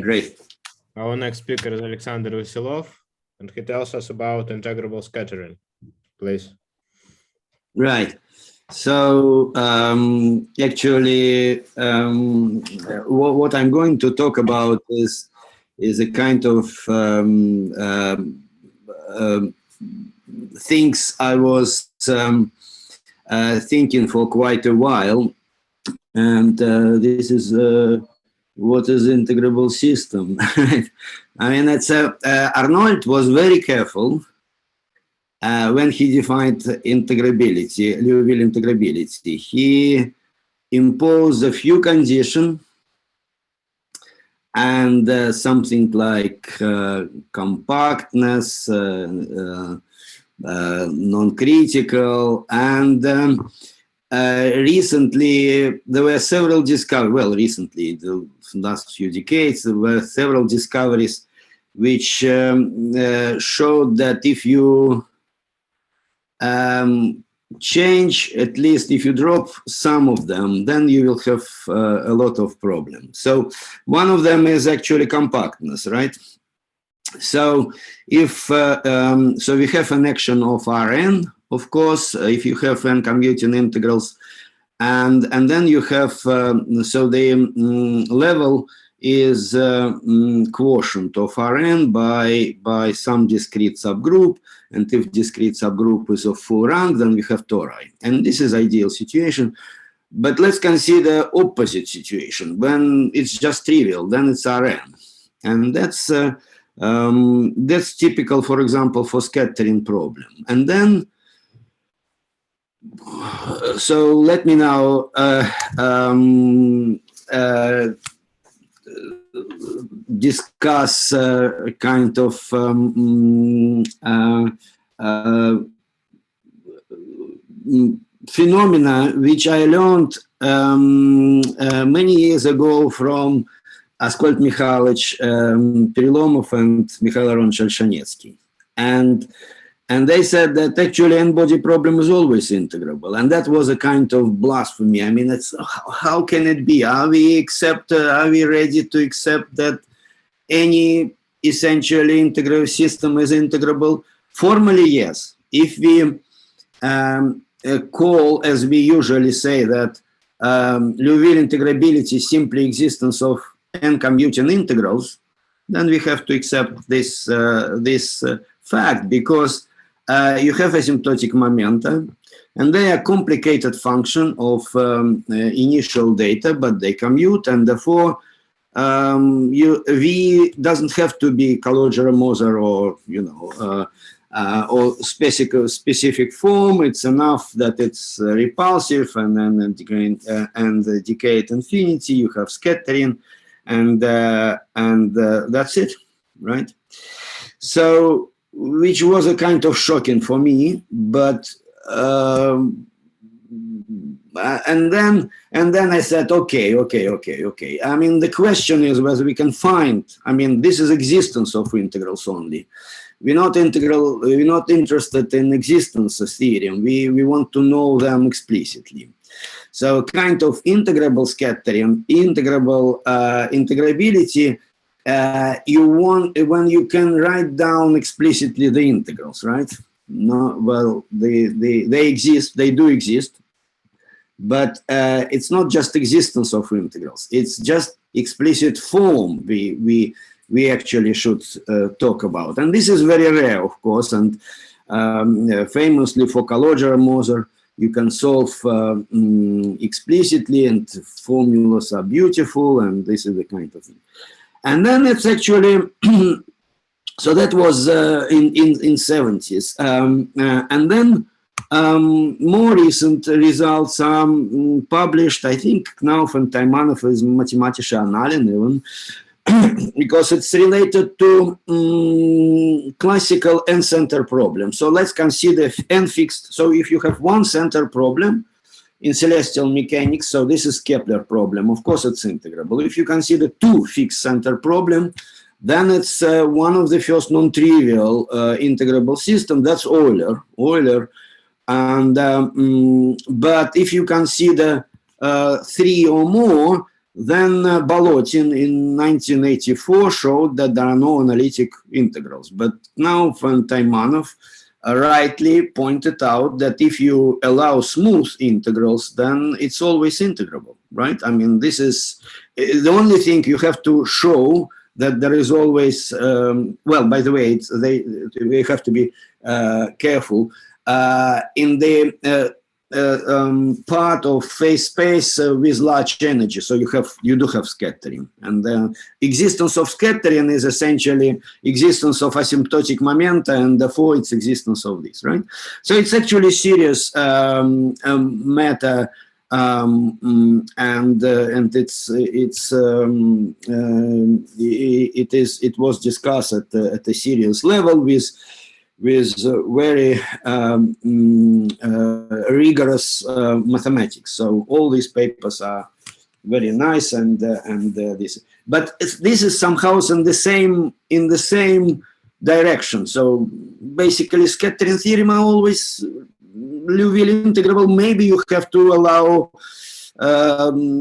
Great. Our next speaker is Alexander Veselov, and he tells us about integrable scattering. Please. Right. So actually, what I'm going to talk about is a kind of things I was thinking for quite a while, and this is what is integrable system. I mean, it's Arnold was very careful when he defined integrability, Liouville integrability. He imposed a few conditions and something like compactness, non-critical, and recently there were several discoveries. Well, recently, the last few decades, there were several discoveries which showed that if you change, at least if you drop some of them, then you will have a lot of problems. So one of them is actually compactness, right? So if so we have an action of Rn, of course, if you have n commuting integrals, and then you have so the level is quotient of Rn by some discrete subgroup, and if discrete subgroup is of full rank, then we have tori, and this is ideal situation. But let's consider opposite situation when it's just trivial, then it's Rn, and that's typical, for example, for scattering problem. And then so let me now discuss kind of phenomena which I learned many years ago from Askolt Mikhailovich Perelomov and Mikhail Aronovich Olshanetsky. And they said that actually n-body problem is always integrable. And that was a kind of blasphemy. I mean, it's how can it be? Are we ready to accept that any essentially integral system is integrable? Formally, yes. If we call, as we usually say, that Liouville integrability is simply existence of n-commuting integrals, then we have to accept this fact, because you have asymptotic momenta, and they are complicated function of initial data, but they commute, and therefore V doesn't have to be Calogero-Moser or or specific form. It's enough that it's repulsive, and then decay at infinity. You have scattering, and that's it, right? So, which was a kind of shocking for me, but and then I said, okay. I mean, the question is whether we can find. I mean, this is existence of integrals only. We're not interested in existence theorem. We want to know them explicitly. So, kind of integrable scattering, integrable integrability. You want when you can write down explicitly the integrals, right? No, well, they exist, they do exist, but it's not just existence of integrals; it's just explicit form we actually should talk about, and this is very rare, of course, and famously for Calogero-Moser, you can solve explicitly, and formulas are beautiful, and this is the kind of thing. And then it's actually, so that was in 70s. And then more recent results are published, I think, now from Taimanov is Mathematische Annalen even, because it's related to classical n-center problem. So let's consider n-fixed. So if you have one center problem in celestial mechanics, so this is Kepler problem, of course it's integrable. If you consider two fixed center problem, then it's one of the first non-trivial integrable system, that's Euler. And but if you consider three or more, then Balotin in 1984 showed that there are no analytic integrals. But now von Taimanov rightly pointed out that if you allow smooth integrals, then it's always integrable, right? I mean, this is the only thing you have to show, that there is always, well, by the way, we have to be careful. In the part of phase space with large energy, so you do have scattering, and the existence of scattering is essentially existence of asymptotic momenta, and therefore it's existence of this, right? So it's actually serious matter, and it was discussed at a serious level with very rigorous mathematics. So all these papers are very nice, and this, but this is somehow in the same direction. So basically, scattering theorem are always Liouville integrable. Maybe you have to allow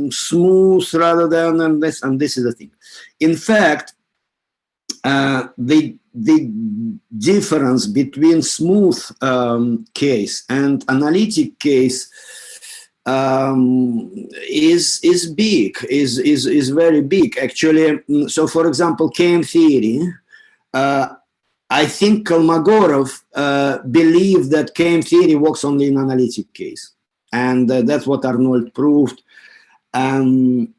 smooth rather than, and this is the thing. In fact, the difference between smooth case and analytic case is big, is very big actually. So for example, KM theory, I think Kolmogorov believed that KM theory works only in analytic case, and that's what Arnold proved, and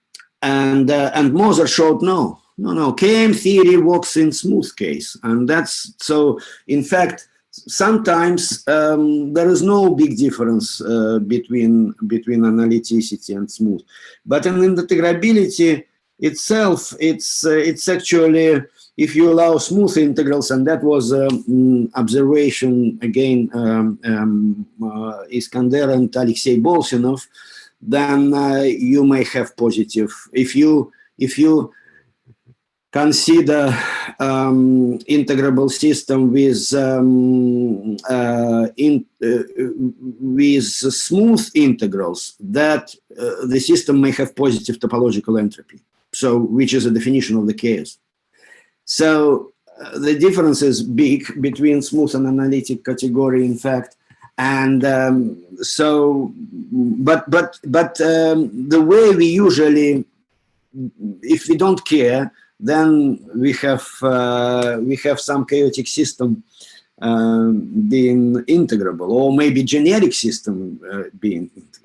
Moser showed no, KM theory works in smooth case, and that's so. In fact, sometimes there is no big difference between analyticity and smooth, but in integrability itself, it's actually, if you allow smooth integrals, and that was observation again, Iskander and Alexei Bolsinov, then you may have positive. If you consider integrable system with smooth integrals, that the system may have positive topological entropy. So, which is a definition of the chaos. So the difference is big between smooth and analytic category, in fact, and but the way we usually, if we don't care, then we have some chaotic system being integrable, or maybe generic system being integrable.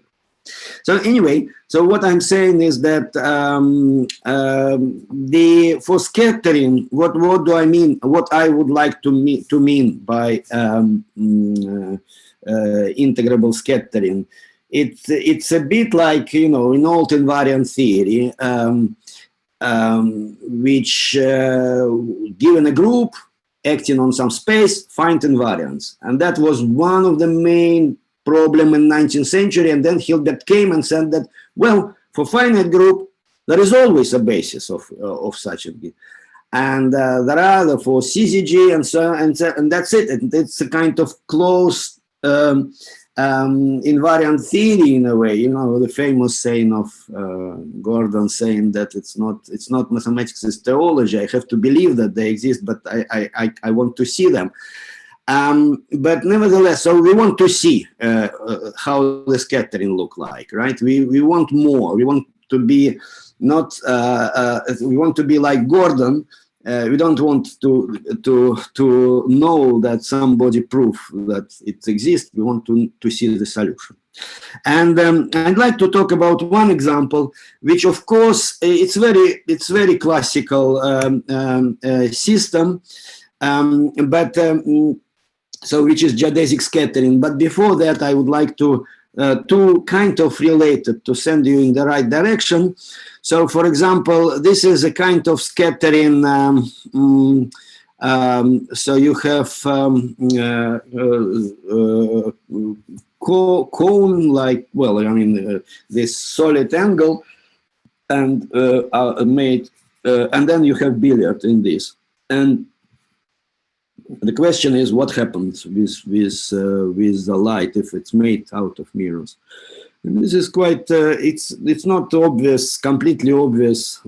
So anyway, so what I'm saying is that for scattering, what do I mean? What I would like to mean by integrable scattering? It's a bit like, in old invariant theory, which given a group acting on some space, find invariance, and that was one of the main problem in 19th century. And then Hilbert came and said that, well, for finite group, there is always a basis of such a group. And there are for CCG and so on, and that's it. It's a kind of closed invariant theory in a way. The famous saying of Gordon saying that it's not mathematics, it's theology. I have to believe that they exist, but I want to see them. But nevertheless, so we want to see how the scattering look like, right? We want more. We want to be not. We want to be like Gordon. We don't want to know that somebody prove that it exists. We want to see the solution. And I'd like to talk about one example, which of course it's very classical system, but. So which is geodesic scattering. But before that, I would like to kind of related to send you in the right direction. So for example, this is a kind of scattering. So you have cone, like, well, I mean, this solid angle, and made, and then you have billiard in this. And the question is, what happens with the light if it's made out of mirrors? And this is quite, it's not obvious, completely obvious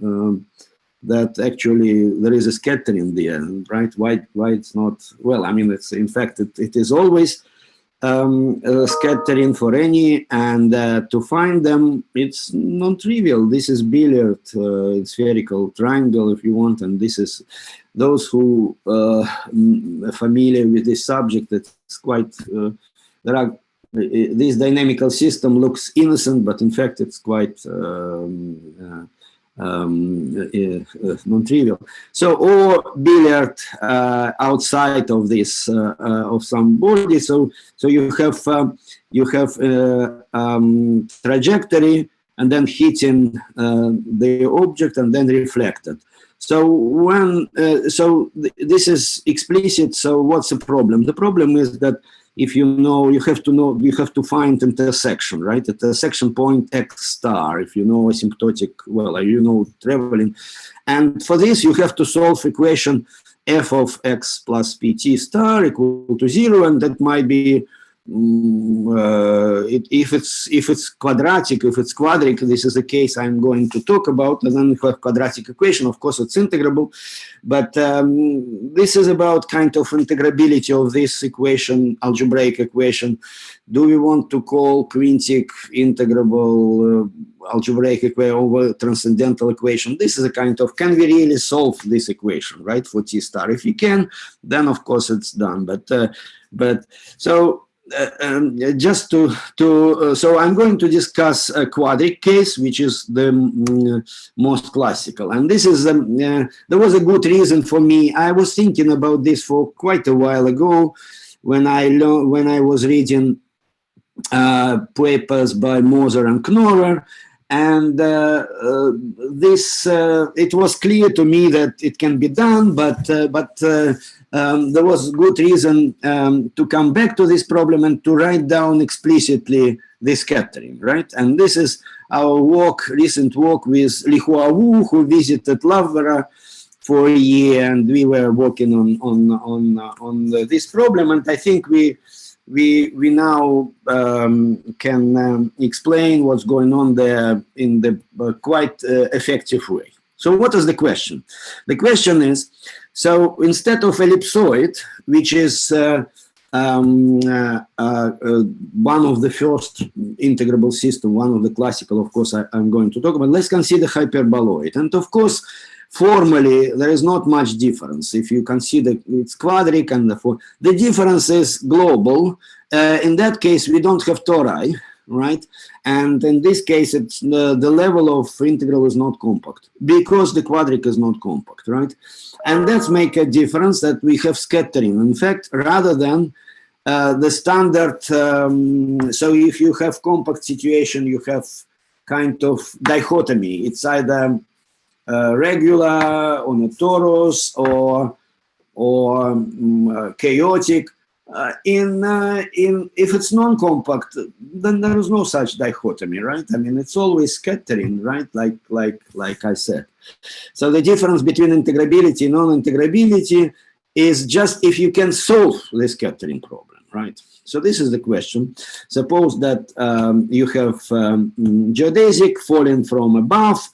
that actually there is a scattering there, right? Why it's not, well, I mean, it's, in fact, it is always scattering for any, and to find them, it's non-trivial. This is billiard, spherical triangle, if you want, and this is, those who are familiar with this subject, it's quite, there are, this dynamical system looks innocent, but in fact it's quite non-trivial. So, or billiard outside of this of some body. So you have trajectory and then hitting the object and then reflected. So when this is explicit. So what's the problem? The problem is that if you know, you have to find intersection, right? Intersection point X star, if you know asymptotic, well, you know traveling. And for this, you have to solve equation f of x plus pt star equal to 0, and that might be, if it's quadratic, if it's quadric, this is the case I'm going to talk about, and then you have quadratic equation, of course it's integrable, but this is about kind of integrability of this equation, algebraic equation. Do we want to call quintic integrable algebraic equation over transcendental equation? This is a kind of, can we really solve this equation, right, for T star? If you can, then of course it's done, but so just so I'm going to discuss a quadric case, which is the most classical, and this is there was a good reason for me. I was thinking about this for quite a while ago when I was reading papers by Moser and Knorrer, and this it was clear to me that it can be done, but there was good reason to come back to this problem and to write down explicitly the scattering, right? And this is our recent work with Li Hua Wu, who visited Lavera for a year, and we were working on this problem. And I think we now can explain what's going on there in the quite effective way. So what is the question? The question is, so instead of ellipsoid, which is one of the first integrable system, one of the classical, of course, I'm going to talk about, let's consider hyperboloid. And of course, formally, there is not much difference. If you consider it's quadric, and the difference is global. In that case, we don't have tori, right? And in this case, it's the level of integral is not compact because the quadric is not compact, right? And that's make a difference that we have scattering. In fact, rather than the standard, so if you have compact situation, you have kind of dichotomy. It's either regular on a torus or chaotic. If it's non-compact, then there is no such dichotomy, right? I mean, it's always scattering, right? Like I said. So the difference between integrability and non-integrability is just if you can solve the scattering problem, right? So this is the question. Suppose that you have geodesic falling from above,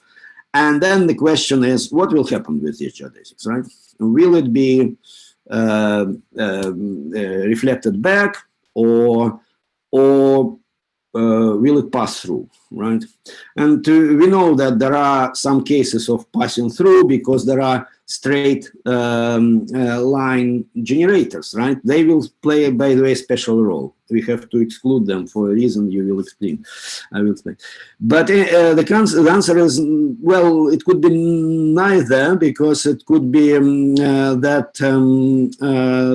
and then the question is, what will happen with these geodesics, right? Will it be reflected back, or will it pass through, right? And we know that there are some cases of passing through because there are straight line generators, right? They will play, by the way, a special role. We have to exclude them for a reason you will explain. I will explain. But the answer is, well, it could be neither, because it could be that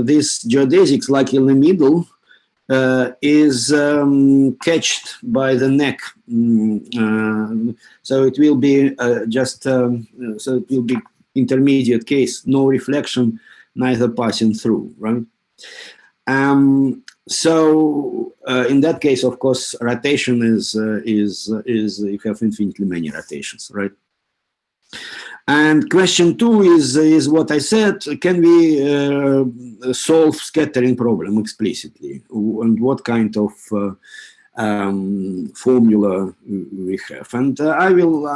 these geodesics, like in the middle, is catched by the neck. So it will be so it will be intermediate case, no reflection, neither passing through, right? So in that case, of course, rotation is you have infinitely many rotations, right? And question 2 is what I said. Can we solve scattering problem explicitly? And what kind of formula we have. And I will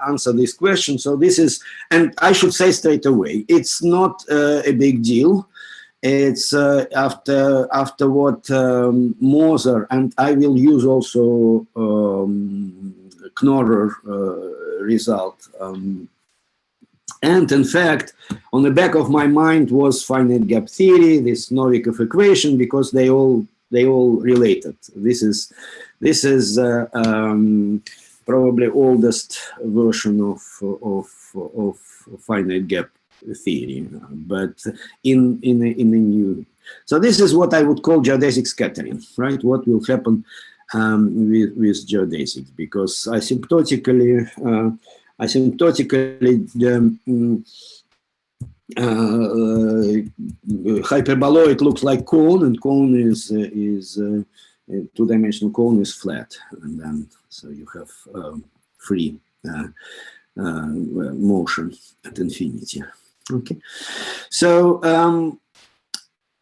answer this question. So this is, and I should say straight away, it's not a big deal. It's after what Moser, and I will use also Knorrer result. And in fact, on the back of my mind was finite gap theory, this Novikov equation, because they all related. This is probably oldest version of finite gap theory, but in a new. So this is what I would call geodesic scattering, right? What will happen with geodesics, because asymptotically hyperboloid looks like cone, and cone is two-dimensional cone is flat, and then so you have free motion at infinity. Okay, so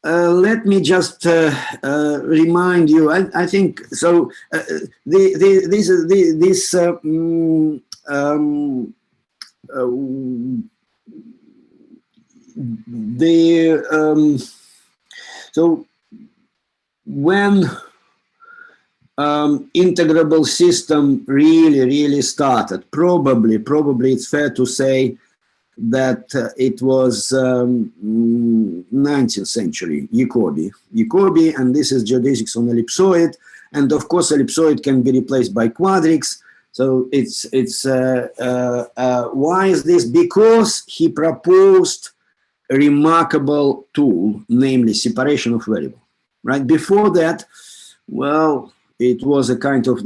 let me just remind you. I think so. So when integrable system really started, probably it's fair to say that it was 19th century, Jacobi, and this is geodesics on ellipsoid, and of course ellipsoid can be replaced by quadrics. So it's why is this? Because he proposed a remarkable tool, namely separation of variable. Right before that, well, it was a kind of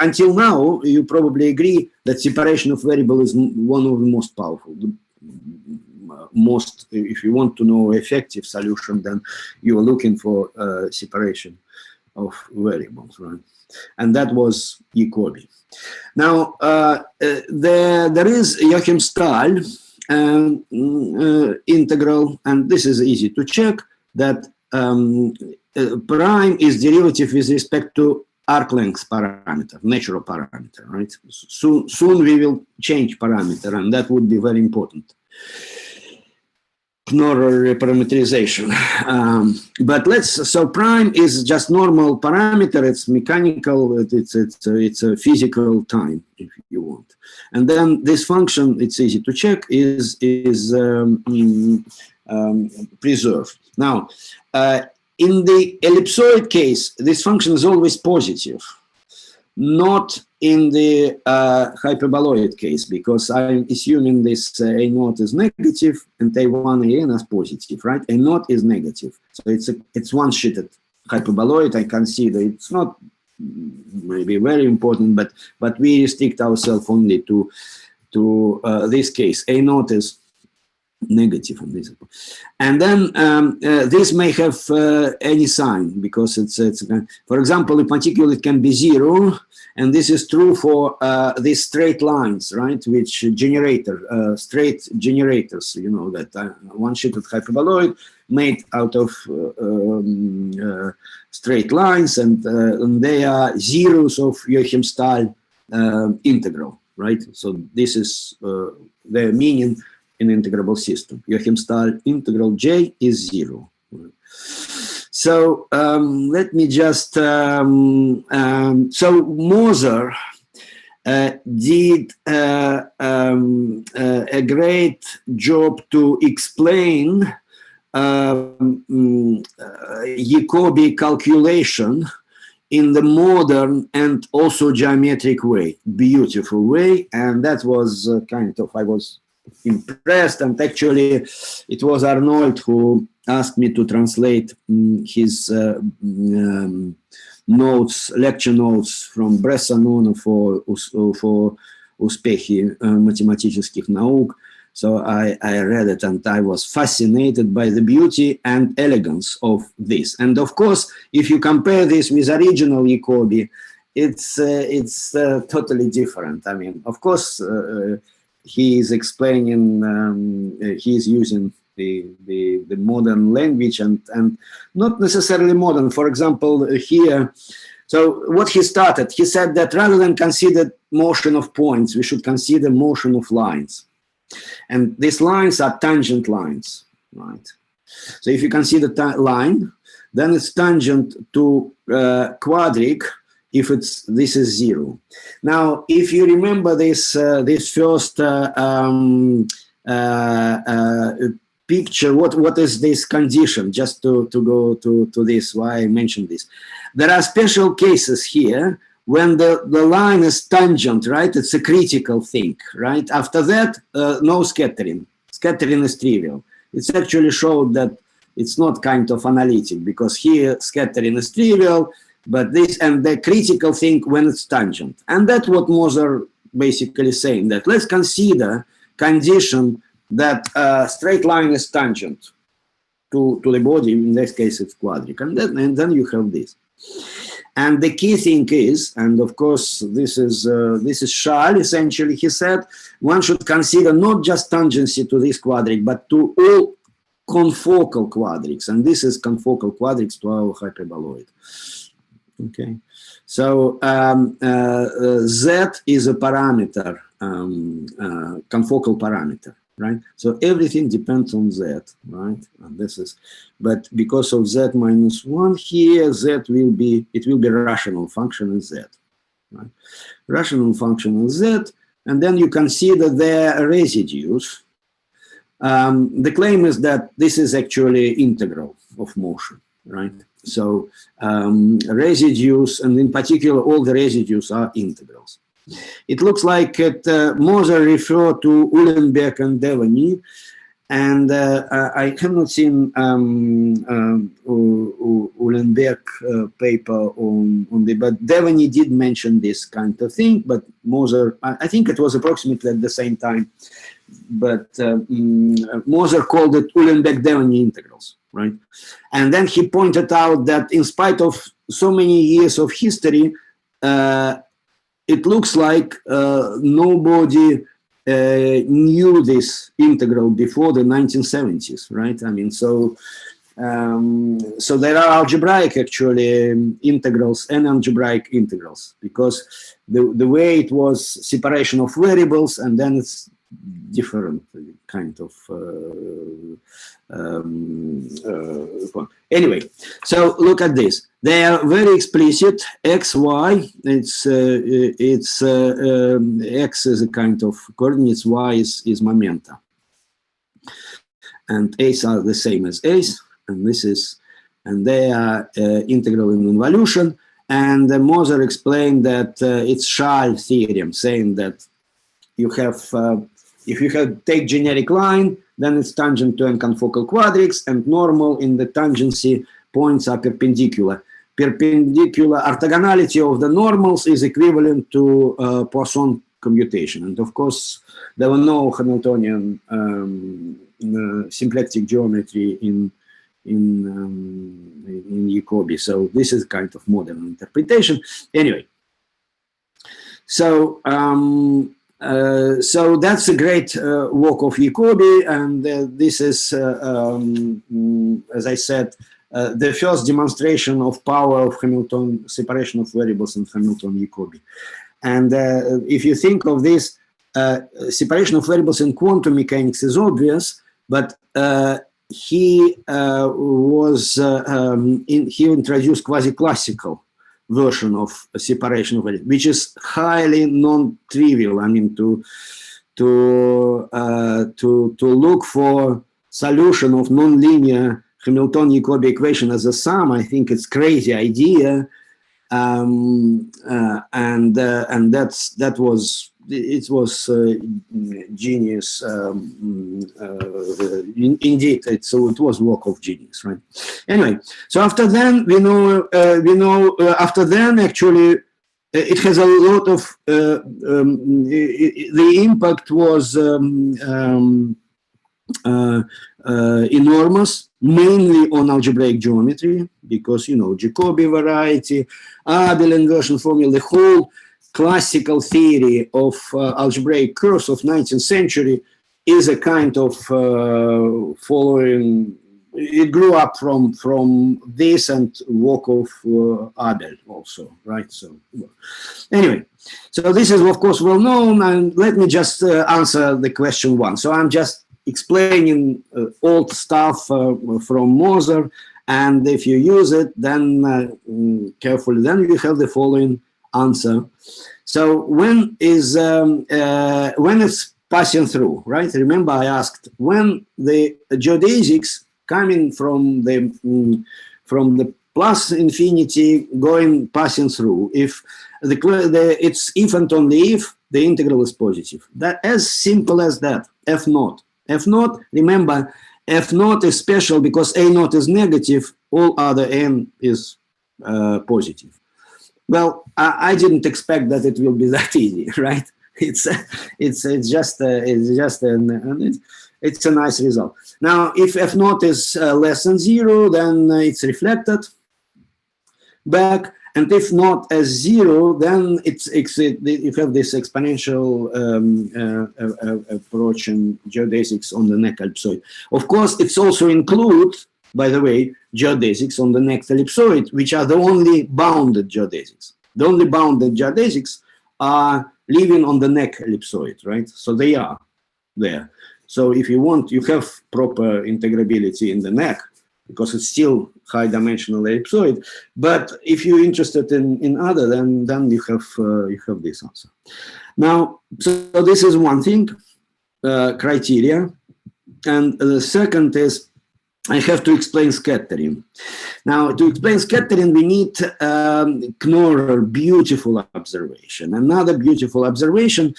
until now you probably agree that separation of variable is one of the most powerful. Most, if you want to know effective solution, then you are looking for separation of variables, right? And that was Jacobi. Now there is Joachim Stahl integral, and this is easy to check, that prime is derivative with respect to arc length parameter, natural parameter, right? Soon we will change parameter, and that would be very important. Knorrer reparameterization. But so prime is just normal parameter. It's mechanical. It's a physical time, if you want. And then this function, it's easy to check, is preserved. Now, in the ellipsoid case, this function is always positive. Not in the hyperboloid case, because I'm assuming this A naught is negative and A1 AN is positive, right? A naught is negative, so it's one-sheeted hyperboloid. I consider it's not maybe very important, but we restrict ourselves only to this case. A naught is negative on this, and then this may have any sign, because it's for example, in particular, it can be zero, and this is true for these straight lines, right? Which straight generators, you know, that one-sheeted hyperboloid made out of straight lines, and they are zeros of Joachim Stahl integral, right? So this is their meaning in integrable system. Joachim Stahl integral J is 0. So let me just, so Moser did a great job to explain Jacobi calculation in the modern and also geometric way, beautiful way, and that was kind of, I was impressed, and actually it was Arnold who asked me to translate his notes, lecture notes from Bressanone for успехи математических наук. So I read it, and I was fascinated by the beauty and elegance of this. And of course, if you compare this with original Jacobi, it's totally different. I mean, of course, he is explaining, he is using the modern language and not necessarily modern. For example, here, so what he started, he said that rather than consider motion of points, we should consider motion of lines. And these lines are tangent lines, right? So if you consider line, then it's tangent to quadric if this is 0. Now, if you remember this first picture, what is this condition? Just to go to this, why I mentioned this. There are special cases here when the line is tangent, right? It's a critical thing, right? After that, no scattering. Scattering is trivial. It's actually showed that it's not kind of analytic, because here scattering is trivial, but this and the critical thing when it's tangent. And that's what Moser basically saying, that let's consider condition that straight line is tangent to the body. In this case, it's quadric, and then you have this. And the key thing is, and of course this is Schall, essentially, he said, one should consider not just tangency to this quadric, but to all confocal quadrics, and this is confocal quadrics to our hyperboloid. Okay, so Z is a parameter, confocal parameter, right? So everything depends on Z, right? And this is, but because of Z minus 1 here, Z will be, it will be rational function in Z, right? Rational function in Z, and then you consider their residues. The claim is that this is actually integral of motion, right? So residues, and in particular, all the residues are integrals. It looks like Moser referred to Uhlenbeck and Devaney, and I have not seen Uhlenbeck paper on the, but Devaney did mention this kind of thing, but Moser, I think it was approximately at the same time, but Moser called it Uhlenbeck-Devaney integrals, right? And then he pointed out that in spite of so many years of history, it looks like nobody knew this integral before the 1970s, right? I mean, so there are algebraic actually integrals and algebraic integrals, because the way it was separation of variables, and then it's different kind of anyway. So look at this. They are very explicit. X, Y. It's X is a kind of coordinates. Y is momenta, and A's are the same as A's, and this is, and they are integral in involution. And Moser explained that it's Schall theorem, saying that you have if you take generic line, then it's tangent to n confocal quadrics, and normal in the tangency points are perpendicular. Perpendicular orthogonality of the normals is equivalent to Poisson commutation. And of course, there were no Hamiltonian symplectic geometry in Jacobi. So this is kind of modern interpretation. Anyway, so so that's a great work of Jacobi, and this is, as I said, the first demonstration of power of Hamilton separation of variables in Hamilton-Jacobi. And if you think of this, separation of variables in quantum mechanics is obvious, but he introduced quasi-classical version of separation of variables, which is highly non-trivial. I mean, to look for solution of nonlinear Hamilton-Jacobi equation as a sum, I think it's crazy idea, and that was genius. Indeed, so it was work of genius, right? Anyway, so after then we know after then actually it has a lot of the impact was enormous, mainly on algebraic geometry, because, you know, Jacobi variety, Abel inversion formula, the whole classical theory of algebraic curves of 19th century is a kind of following. It grew up from this and work of Abel also, right? So anyway, so this is of course well known, and let me just answer the question one. So I'm just explaining old stuff from Moser, and if you use it, then carefully, then you have the following answer. So when it's passing through, right? Remember I asked when the geodesics coming from the plus infinity passing through, if it's if and only if the integral is positive. That as simple as that. F naught. F naught, remember, F naught is special because A naught is negative, all other n is positive. Well, I didn't expect that it will be that easy, right? It's just a nice result. Now, if F naught is less than 0, then it's reflected back, and if not as 0, then you have this exponential approach in geodesics on the neck ellipsoid. Of course, it's also include, by the way, geodesics on the neck ellipsoid, which are the only bounded geodesics. The only bounded geodesics are living on the neck ellipsoid, right? So they are there. So if you want, you have proper integrability in the neck because it's still high dimensional ellipsoid. But if you're interested in other, then you have this answer. Now, so this is one thing, criteria, and the second is I have to explain scattering. Now, to explain scattering, we need Knorrer beautiful observation. Another beautiful observation.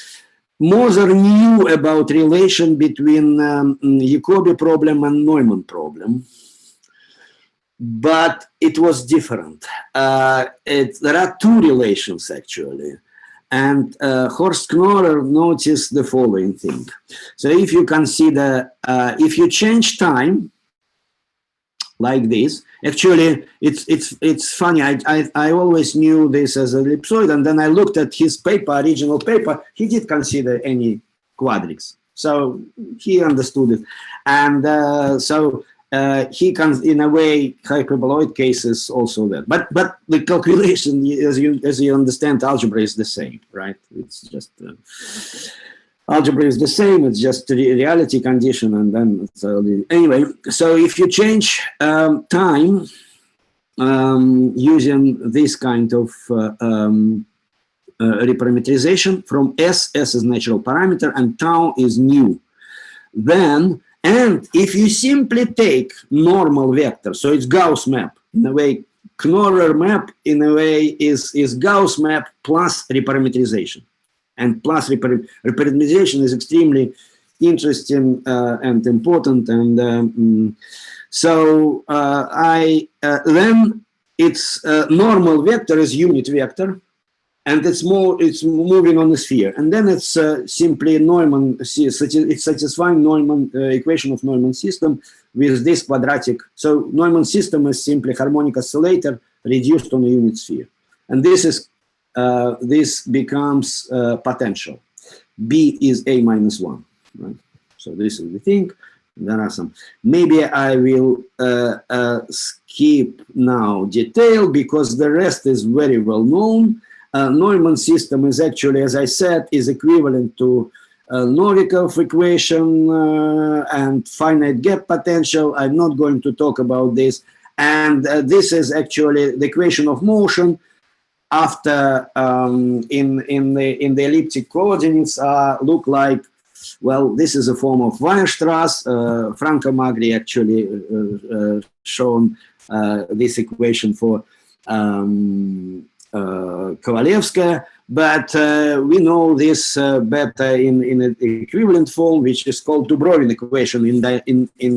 Moser knew about relation between Jacobi problem and Neumann problem, but it was different. There are two relations actually, and Horst Knorrer noticed the following thing. So if you consider, if you change time like this, actually it's funny. I always knew this as an ellipsoid, and then I looked at his paper, original paper. He did consider any quadrics, so he understood it, and so he can, in a way, hyperboloid cases also that. But the calculation, as you understand, algebra is the same, right? It's just algebra is the same. It's just the reality condition, and then anyway. So if you change time using this kind of reparametrization from S is natural parameter and tau is nu, then. And if you simply take normal vector, so it's Gauss map, in a way, Knorrer map, in a way, is Gauss map plus reparametrization. And plus reparametrization is extremely interesting and important. And so then its normal vector is unit vector, and it's moving on the sphere, and then it's simply Neumann. It's satisfying Neumann equation of Neumann system with this quadratic. So Neumann system is simply harmonic oscillator reduced on a unit sphere, and this is this becomes potential. B is A minus 1, right? So this is the thing. There are some. Maybe I will skip now detail because the rest is very well known. Neumann system is actually, as I said, is equivalent to Novikov equation and finite gap potential. I'm not going to talk about this. And this is actually the equation of motion after in the elliptic coordinates look like, well, this is a form of Weierstrass. Franco Magri actually shown this equation for Kovalevskaya, but we know this better in an equivalent form, which is called Dubrovnik equation in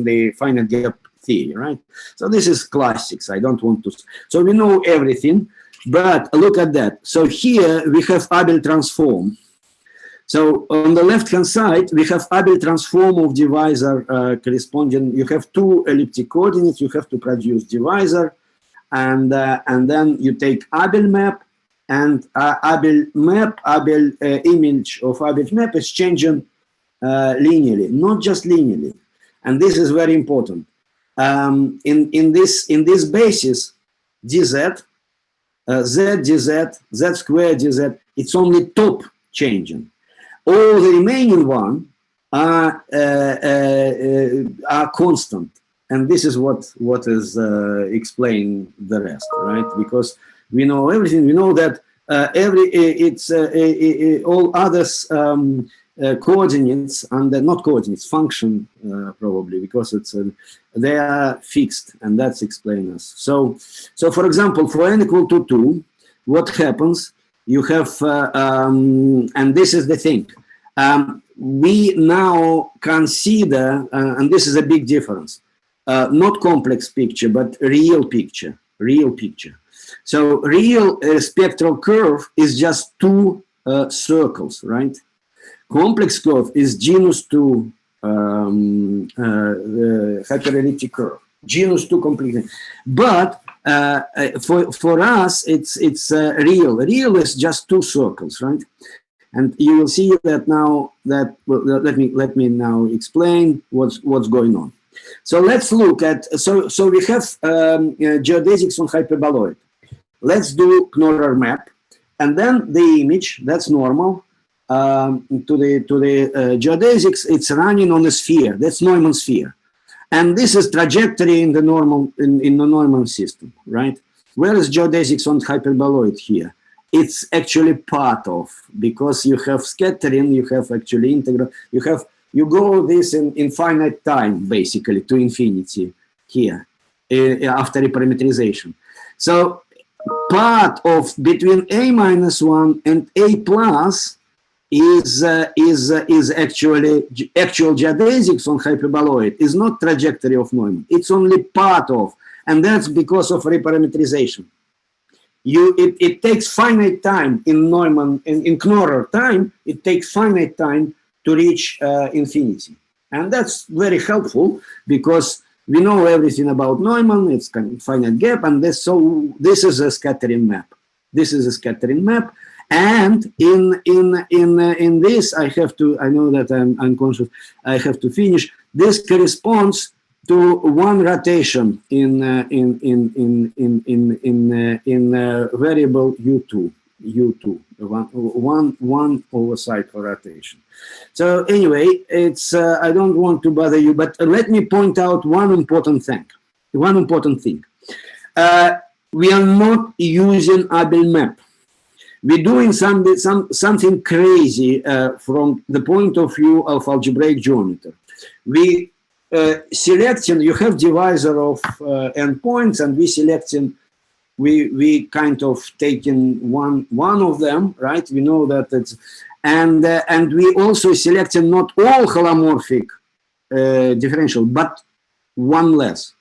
the finite gap theory, right? So this is classics. I don't want to. So we know everything, but look at that. So here we have Abel transform. So on the left-hand side, we have Abel transform of divisor corresponding. You have two elliptic coordinates. You have to produce divisor. And then you take Abel map, and Abel map, Abel image of Abel map is changing linearly, not just linearly. And this is very important. In this basis, dz, z dz, z squared dz, it's only top changing. All the remaining one are constant, and this is what is explaining the rest, right? Because we know everything. We know that all others coordinates and not coordinates function probably because it's they are fixed, and that's explain us. So for example, for n equal to 2, what happens? You have and this is the thing. We now consider, and this is a big difference, not complex picture, but real picture, So real spectral curve is just two circles, right? Complex curve is genus 2 hyperelliptic curve, genus 2 completely. But for us, it's real. Real is just two circles, right? And you will see that now that, well, let me now explain what's going on. So let's look at, so we have geodesics on hyperboloid. Let's do Knorrer map, and then the image, that's normal, to the geodesics, it's running on a sphere, that's Neumann sphere. And this is trajectory in the normal, in the Neumann system, right? Where is geodesics on hyperboloid here? It's actually part of, because you have scattering, you have actually integral, you go this in infinite time, basically, to infinity here, after reparametrization. So part of between A-1 and A plus is actually actual geodesics on hyperboloid, is not trajectory of Neumann. It's only part of, and that's because of reparametrization. It takes finite time in Neumann, in Knorrer time, it takes finite time to reach infinity. And that's very helpful because we know everything about Neumann, it's kind of finite gap, and this is a scattering map. This is a scattering map. And in this, I have to, I know that I'm unconscious, I have to finish. This corresponds to one rotation in variable u2, one oversight for rotation. So anyway, it's I don't want to bother you, but let me point out one important thing. We are not using Abel map. We're doing something crazy from the point of view of algebraic geometry. We selecting, you have divisor of endpoints, and we selecting, we kind of taking one of them, right? We know that it's, and we also selecting not all holomorphic differential, but one less.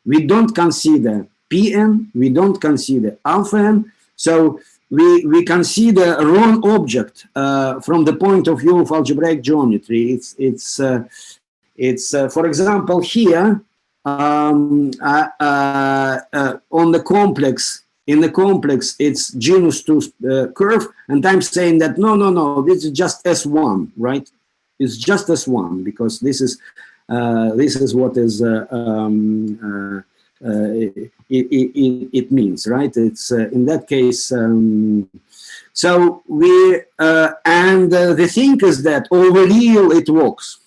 We don't consider Pn, we don't consider alpha n, so we consider wrong object from the point of view of algebraic geometry. It's for example, here on the complex, in the complex, it's genus 2 curve, and I'm saying that no, this is just S1, right? It's just S1 because this is what is it means, right? It's in that case. So we and the thing is that over real it works.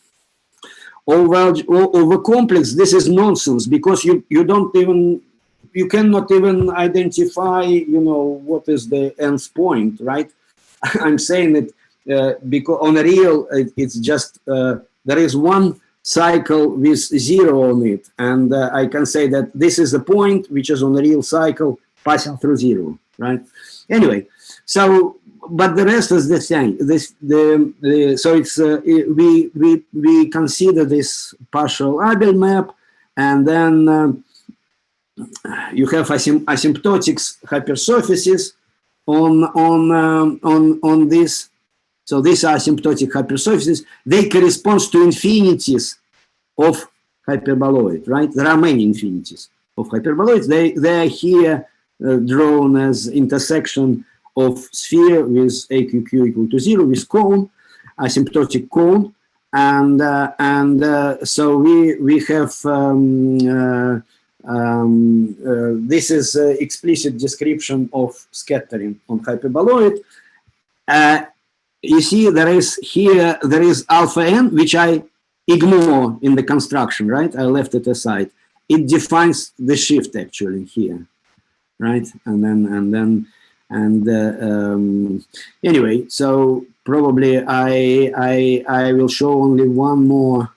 Over complex, this is nonsense because you cannot even identify, what is the end point, right? I'm saying that because on a real, it's just there is one cycle with 0 on it, and I can say that this is the point which is on a real cycle passing through 0, right? Anyway, so but the rest is the same. So it's we consider this partial Abel map, and then you have asymptotics hypersurfaces on this. So these are asymptotic hypersurfaces. They correspond to infinities of hyperboloid, right? There are many infinities of hyperboloids. They are here drawn as intersection of sphere with AQQ equal to 0 with cone, asymptotic cone, So we have this is explicit description of scattering on hyperboloid. You see, there is alpha n, which I ignore in the construction, right? I left it aside. It defines the shift actually here, right? Anyway, so probably I will show only one more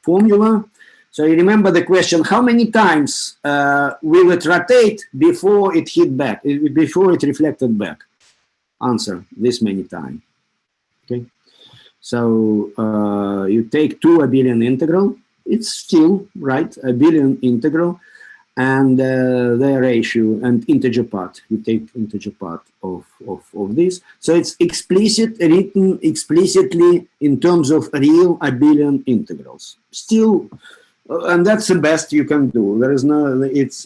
formula. So you remember the question: how many times will it rotate before it hit back, before it reflected back? Answer: this many times. Okay. So you take 2 abelian integral. It's still right, abelian integral, and the ratio and integer part. You take integer part of this. So it's written explicitly in terms of real abelian integrals. Still, and that's the best you can do. There is no. It's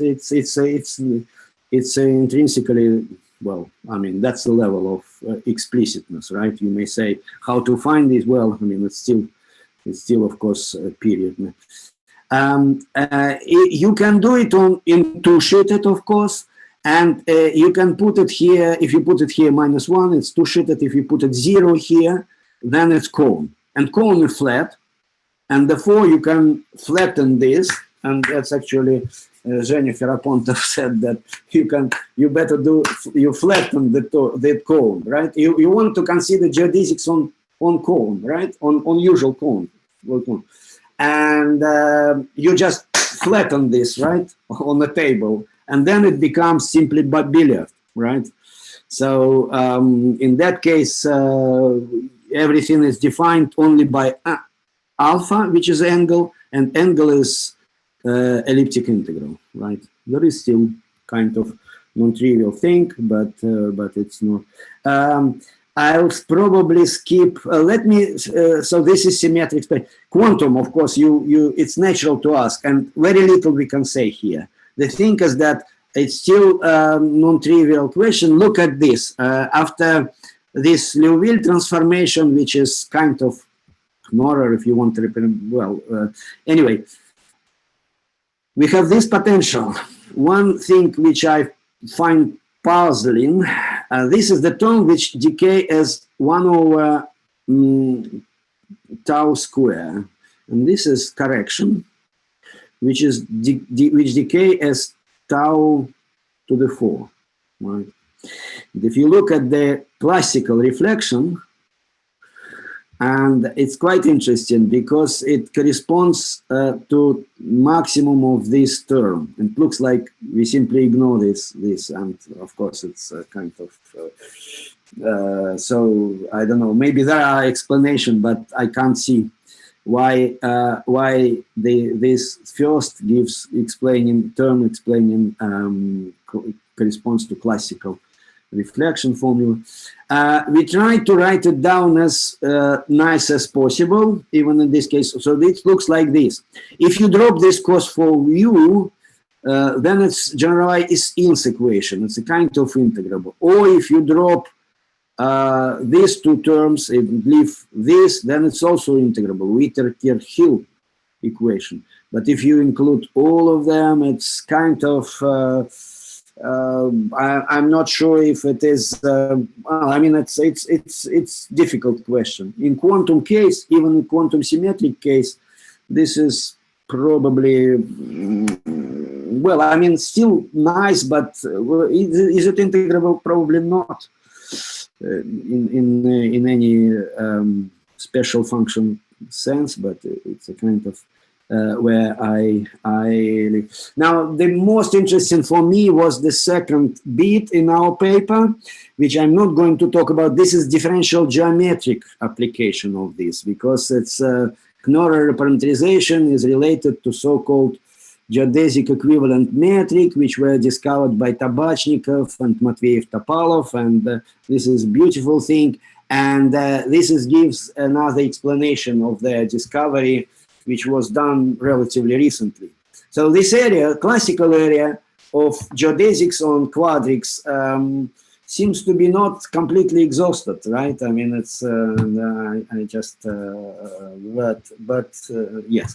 intrinsically. Well, I mean, that's the level of explicitness, right? You may say how to find this. Well, I mean, it's still of course a period. You can do it in two-sheeted, of course, and you can put it here. If you put it here -1, it's two-sheeted. If you put it 0 here, then it's cone, and cone is flat, and therefore you can flatten this, and that's actually. Zhenya Ferapontov said that you better flatten the cone, right? You want to consider geodesics on cone, right? On usual cone, and you just flatten this, right, on the table, and then it becomes simply billiard, right? So in that case, everything is defined only by alpha, which is angle, and angle is elliptic integral, right? There is still kind of non-trivial thing, but it's not. I'll probably skip. Let me. So this is symmetric space. Quantum, of course, it's natural to ask, and very little we can say here. The thing is that it's still a non-trivial question. Look at this. After this Liouville transformation, which is kind of Knorrer, if you want to represent. Well, anyway. We have this potential. One thing which I find puzzling, this is the term which decay as 1/tau square, and this is correction, which decay as tau to the 4. Right? If you look at the classical reflection, and it's quite interesting because it corresponds to maximum of this term. It looks like we simply ignore this, and of course it's kind of. So I don't know. Maybe there are explanations, but I can't see why this first gives explaining corresponds to classical reflection formula. We try to write it down as nice as possible, even in this case. So this looks like this. If you drop this cos for u, then it's generalized In's equation. It's a kind of integrable. Or if you drop these two terms and leave this, then it's also integrable. Whittaker-Hill equation. But if you include all of them, it's kind of I'm not sure if it is. I mean, it's difficult question. In quantum case, even in quantum symmetric case, this is probably well. I mean, still nice, but is it integrable? Probably not. In any special function sense, but it's a kind of. Where I now the most interesting for me was the second bit in our paper, which I'm not going to talk about. This is differential geometric application of this because it's Knorrer parameterization is related to so-called geodesic equivalent metric, which were discovered by Tabachnikov and Matveyev-Topalov, and this is a beautiful thing. And this gives another explanation of their discovery, which was done relatively recently. So this area, classical area of geodesics on quadrics, seems to be not completely exhausted, right? I mean, it's I just yes.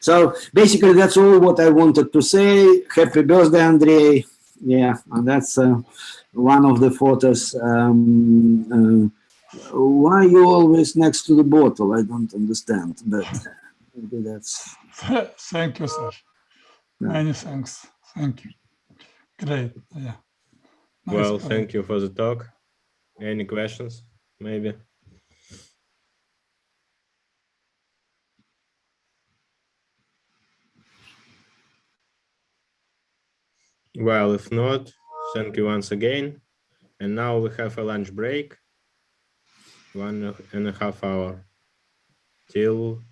So basically, that's all what I wanted to say. Happy birthday, Andrei. Yeah, and that's one of the photos. Why are you always next to the bottle? I don't understand, but maybe that's. Thank you, Sash. Many thanks. Thank you. Great. Yeah. Nice Well, play. thank you for the talk. Any questions? Maybe. Well, if not, thank you once again. And now we have a lunch break, 1.5 hours till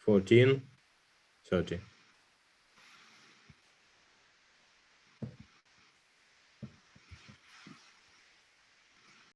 14:30.